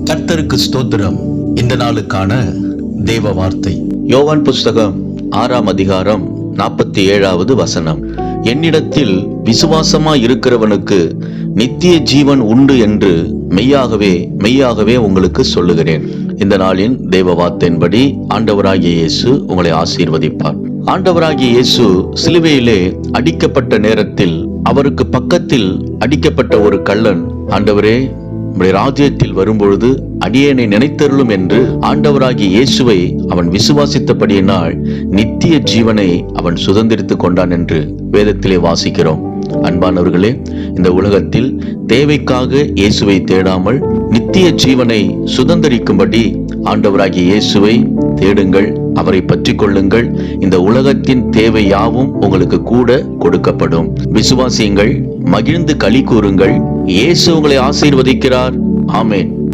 கர்த்தருக்கு ஸ்தோத்திரம். இந்த நாளுக்கான தேவ வார்த்தை யோவான் புஸ்தகம் 6ஆம் அதிகாரம் 47வது வசனம். என்னிடத்தில் விசுவாசமாய் இருக்கிறவனுக்கு நித்திய ஜீவன் உண்டு என்று மெய்யாகவே உங்களுக்கு சொல்லுகிறேன். இந்த நாளின் தேவ வார்த்தையின்படி ஆண்டவராகிய இயேசு உங்களை ஆசீர்வதிப்பார். ஆண்டவராகிய இயேசு சிலுவையிலே அடிக்கப்பட்ட நேரத்தில் அவருக்கு பக்கத்தில் அடிக்கப்பட்ட ஒரு கள்ளன், ஆண்டவரே உம்முடைய ராஜ்யத்தில் வரும்பொழுது அடியேனை நினைத்தருளும் என்று ஆண்டவராகிய இயேசுவை அவன் விசுவாசித்தபடியினால் நித்திய ஜீவனை அவன் சுதந்திரித்துக் கொண்டான் என்று வேதத்திலே வாசிக்கிறோம். அன்பானவர்களே, இந்த உலகத்தில் தேவைக்காக இயேசுவை தேடாமல் நித்திய ஜீவனை சுதந்திரிக்கும்படி ஆண்டவராகிய இயேசுவை தேடுங்கள், அவரை பற்றி கொள்ளுங்கள். இந்த உலகத்தின் தேவை யாவும் உங்களுக்கு கூட கொடுக்கப்படும். விசுவாசியுங்கள், மகிழ்ந்து களி கூறுங்கள். இயேசு உங்களை ஆசீர்வதிக்கிறார். ஆமென்.